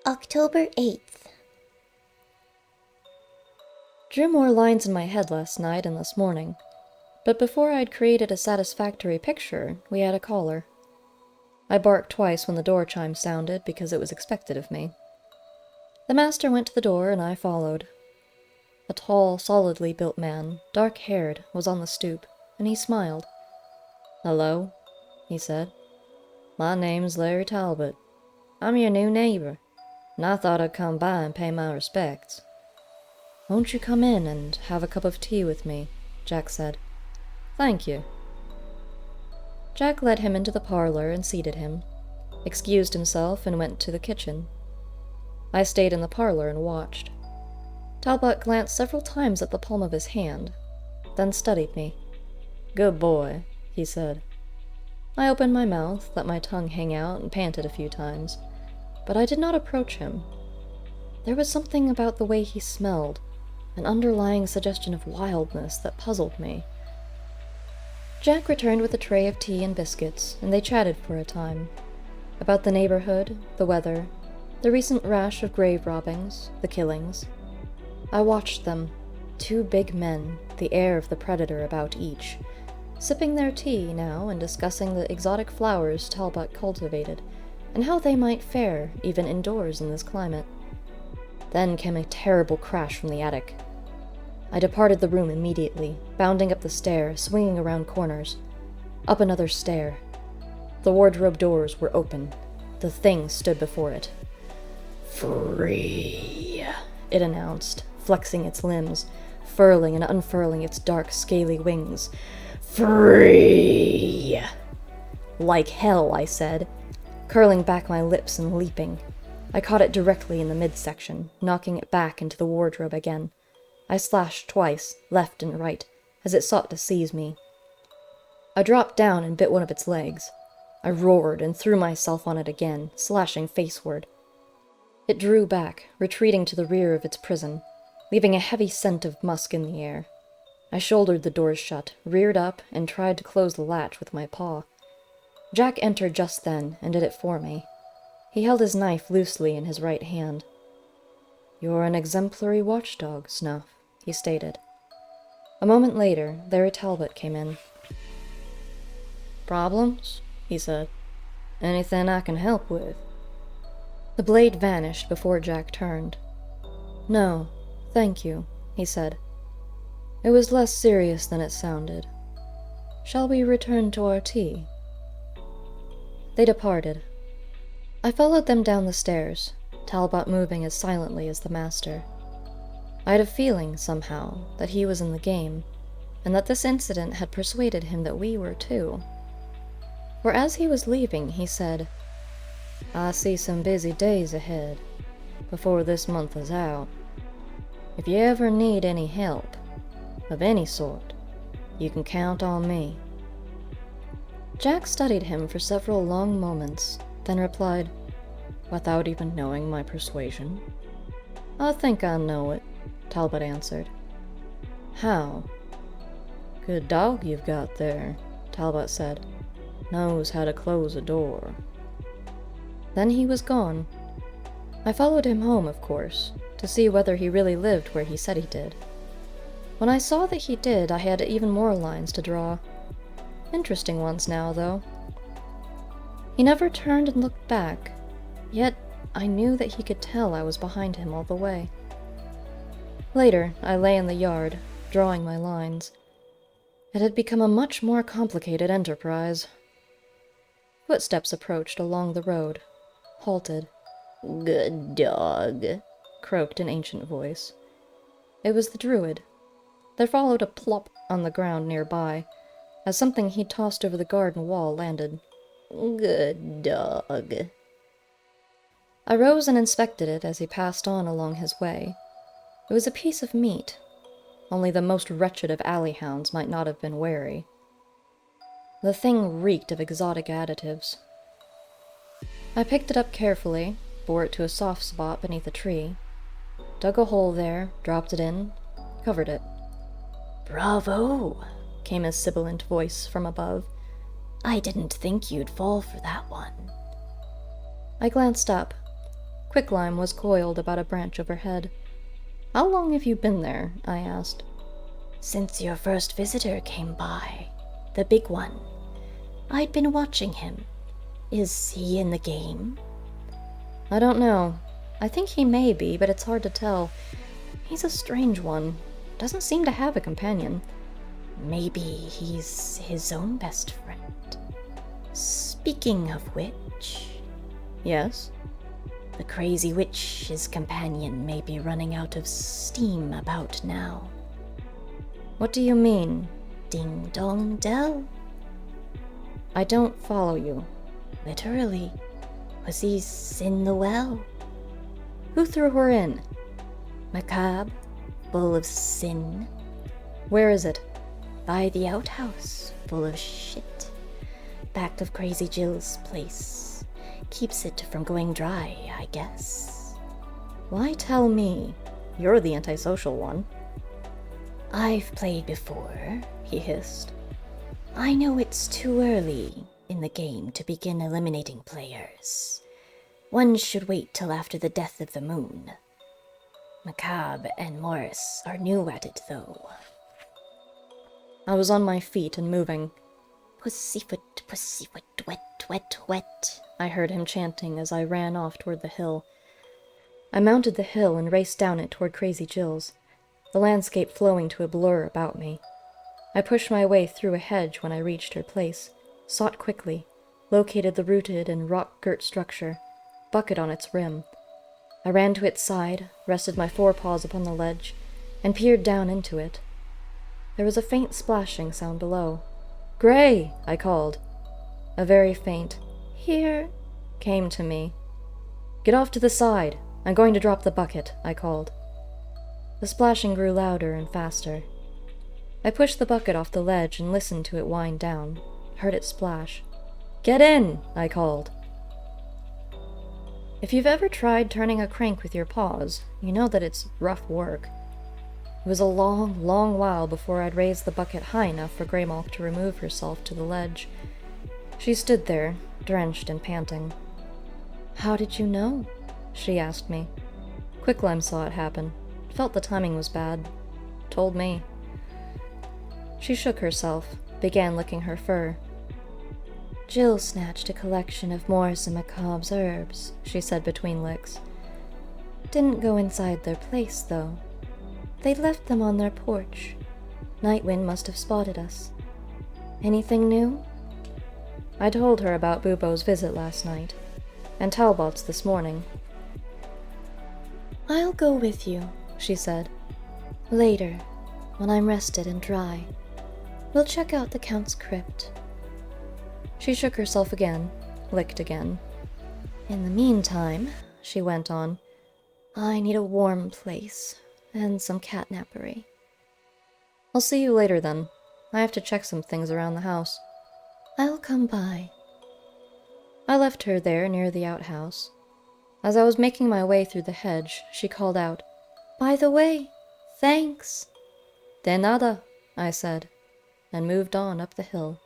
October 8th. Drew more lines in my head last night and this morning, but before I'd created a satisfactory picture, we had a caller. I barked twice when the door chime sounded because it was expected of me. The master went to the door and I followed. A tall, solidly built man, dark-haired, was on the stoop, and he smiled. "Hello," he said. "My name's Larry Talbot. I'm your new neighbor, and I thought I'd come by and pay my respects." "Won't you come in and have a cup of tea with me?" Jack said. "Thank you." Jack led him into the parlor and seated him, excused himself, and went to the kitchen. I stayed in the parlor and watched. Talbot glanced several times at the palm of his hand, then studied me. "Good boy," he said. I opened my mouth, let my tongue hang out, and panted a few times, but I did not approach him. There was something about the way he smelled, an underlying suggestion of wildness that puzzled me. Jack returned with a tray of tea and biscuits, and they chatted for a time. About the neighborhood, the weather, the recent rash of grave robbings, the killings. I watched them, two big men, the air of the predator about each, sipping their tea now and discussing the exotic flowers Talbot cultivated, and how they might fare even indoors in this climate. Then came a terrible crash from the attic. I departed the room immediately, bounding up the stair, swinging around corners. Up another stair. The wardrobe doors were open. The thing stood before it. "Free," it announced, flexing its limbs, furling and unfurling its dark, scaly wings. "Free!" "Like hell," I said, curling back my lips and leaping. I caught it directly in the midsection, knocking it back into the wardrobe again. I slashed twice, left and right, as it sought to seize me. I dropped down and bit one of its legs. I roared and threw myself on it again, slashing faceward. It drew back, retreating to the rear of its prison, leaving a heavy scent of musk in the air. I shouldered the doors shut, reared up, and tried to close the latch with my paw. Jack entered just then and did it for me. He held his knife loosely in his right hand. "You're an exemplary watchdog, Snuff," he stated. A moment later, Larry Talbot came in. "Problems?" he said. "Anything I can help with?" The blade vanished before Jack turned. "No, thank you," he said. "It was less serious than it sounded. Shall we return to our tea?" They departed. I followed them down the stairs, Talbot moving as silently as the master. I had a feeling, somehow, that he was in the game, and that this incident had persuaded him that we were too. For as he was leaving, he said, "I see some busy days ahead, before this month is out. If you ever need any help, of any sort, you can count on me." Jack studied him for several long moments, then replied, "Without even knowing my persuasion?" "I think I know it," Talbot answered. "How?" "Good dog you've got there," Talbot said. "Knows how to close a door." Then he was gone. I followed him home, of course, to see whether he really lived where he said he did. When I saw that he did, I had even more lines to draw. Interesting ones now, though. He never turned and looked back, yet I knew that he could tell I was behind him all the way. Later, I lay in the yard, drawing my lines. It had become a much more complicated enterprise. Footsteps approached along the road, halted. "Good dog," croaked an ancient voice. It was the druid. There followed a plop on the ground nearby, as something he'd tossed over the garden wall landed. "Good dog." I rose and inspected it as he passed on along his way. It was a piece of meat. Only the most wretched of alley hounds might not have been wary. The thing reeked of exotic additives. I picked it up carefully, bore it to a soft spot beneath a tree, dug a hole there, dropped it in, covered it. "Bravo!" came a sibilant voice from above. "I didn't think you'd fall for that one." I glanced up. Quicklime was coiled about a branch overhead. "How long have you been there?" I asked. "Since your first visitor came by. The big one. I'd been watching him. Is he in the game?" "I don't know. I think he may be, but it's hard to tell. He's a strange one. Doesn't seem to have a companion." "Maybe he's his own best friend. Speaking of which..." "Yes?" "The crazy witch, his companion, may be running out of steam about now." "What do you mean?" "Ding dong dell." "I don't follow you." "Literally. Pussy's in the well." "Who threw her in?" "Macabre, full of sin. "Where is it?" "By the outhouse, full of shit. Back of Crazy Jill's place. Keeps it from going dry, I guess." "Why tell me? You're the antisocial one." "I've played before," he hissed. "I know it's too early in the game to begin eliminating players. One should wait till after the death of the moon. Macabre and Morris are new at it, though." I was on my feet and moving. Pussyfoot, wet, wet, wet," I heard him chanting as I ran off toward the hill. I mounted the hill and raced down it toward Crazy Jill's, the landscape flowing to a blur about me. I pushed my way through a hedge when I reached her place, sought quickly, located the rooted and rock-girt structure, bucket on its rim. I ran to its side, rested my forepaws upon the ledge, and peered down into it. There was a faint splashing sound below. "Gray!" I called. A very faint "Here" came to me. "Get off to the side. I'm going to drop the bucket," I called. The splashing grew louder and faster. I pushed the bucket off the ledge and listened to it wind down, heard it splash. "Get in!" I called. If you've ever tried turning a crank with your paws, you know that it's rough work. It was a long, long while before I'd raised the bucket high enough for Graymalk to remove herself to the ledge. She stood there, drenched and panting. "How did you know?" she asked me. Quicklime saw it happen, felt the timing was bad, told me. She shook herself, began licking her fur. "Jill snatched a collection of Morris and Macabre's herbs," she said between licks. "Didn't go inside their place, though. They left them on their porch. Nightwind must have spotted us. Anything new?" I told her about Bubo's visit last night, and Talbot's this morning. "I'll go with you," she said. "Later, when I'm rested and dry. We'll check out the Count's crypt." She shook herself again, licked again. "In the meantime," she went on, "I need a warm place and some catnapery." "I'll see you later then. I have to check some things around the house." "I'll come by." I left her there near the outhouse. As I was making my way through the hedge, she called out, "By the way, thanks." "De nada," I said, and moved on up the hill.